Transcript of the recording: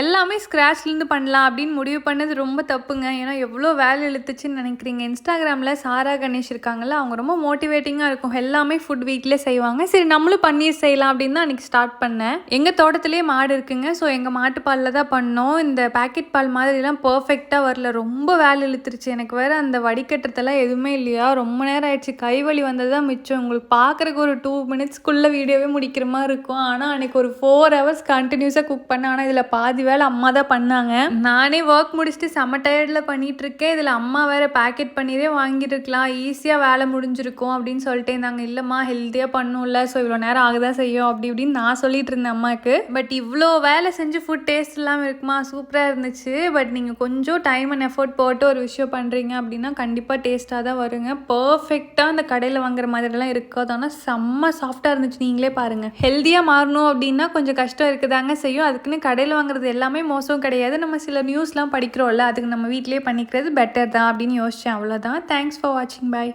எல்லாமே ஸ்க்ராட்ச்லேருந்து பண்ணலாம் அப்படின்னு முடிவு பண்ணது ரொம்ப தப்புங்க. ஏன்னா எவ்வளோ வேலை இழுத்துச்சுன்னு நினைக்கிறீங்க. இன்ஸ்டாகிராமில் சாரா கணேஷ் இருக்காங்கல்ல, அவங்க ரொம்ப மோட்டிவேட்டிங்காக இருக்கும். எல்லாமே ஃபுட் வீட்டிலே செய்வாங்க. சரி நம்மளும் பன்னீர் செய்யலாம் அப்படின்னு தான் அன்றைக்கி ஸ்டார்ட் பண்ணேன். எங்கள் தோட்டத்துலேயே மாடு இருக்குங்க. ஸோ எங்கள் மாட்டுப்பாலில் தான் பண்ணோம். இந்த பேக்கெட் பால் மாதிரிலாம் பர்ஃபெக்டாக வரல. ரொம்ப வேலை இழுத்துருச்சு. எனக்கு வேறு அந்த வடிகட்டுறதெல்லாம் எதுவுமே இல்லையா, ரொம்ப நேரம் ஆயிடுச்சு. கைவலி வந்தது தான் மிச்சம். உங்களுக்கு பார்க்குறக்கு ஒரு 2 மினிட்ஸ்க்குள்ளே வீடியோவே முடிக்கிற மாதிரி இருக்கும். ஆனால் அன்றைக்கி ஒரு 4 ஹவர்ஸ் கண்டினியூஸாக குக் பண்ணேன். ஆனால் இதில் பாதி வேலை அம்மா தான் பண்ணாங்க. நானே ஒர்க் முடிச்சுட்டு செம்ம டயர்டில் பண்ணிட்டு இருக்கேன். இதில் அம்மா வேற பேக்கெட் பன்னீரே வாங்கிட்டு இருக்கலாம், ஈஸியாக வேலை முடிஞ்சிருக்கும் அப்படின்னு சொல்லிட்டு இருந்தாங்க. இல்லைம்மா ஹெல்த்தியாக பண்ணும்ல, ஸோ இவ்வளோ நேரம் ஆகுதான் செய்யும் அப்படி இப்படின்னு நான் சொல்லிட்டு இருந்தேன் அம்மாவுக்கு. பட் இவ்வளோ வேலை செஞ்சு ஃபுட் டேஸ்ட் இல்லாமல் இருக்குமா, சூப்பராக இருந்துச்சு. பட் நீங்கள் கொஞ்சம் டைம் அண்ட் எஃபர்ட் போட்டு ஒரு விஷயம் பண்ணுறீங்க அப்படின்னா கண்டிப்பாக டேஸ்ட்டாக தான் வருங்க. பர்ஃபெக்டாக அந்த கடையில் வாங்குற மாதிரிலாம் இருக்காது. ஆனால் செம்ம சாஃப்டாக இருந்துச்சு. நீங்களே பாருங்கள். ஹெல்த்தியாக மாறணும் அப்படின்னா கொஞ்சம் கஷ்டம் இருக்குதாங்க செய்யும். அதுக்குன்னு கடையில் வாங்குறது எல்லாமே மோசம் கிடையாது. நம்ம சில நியூஸ்லாம் படிக்கிறோம்ல, அதுக்கு நம்ம வீட்டிலேயே பண்ணிக்கிறது பெட்டர் தான் அப்படின்னு யோசிச்சேன். அவ்வளோதான். தேங்க்ஸ் ஃபார் வாட்சிங். பை.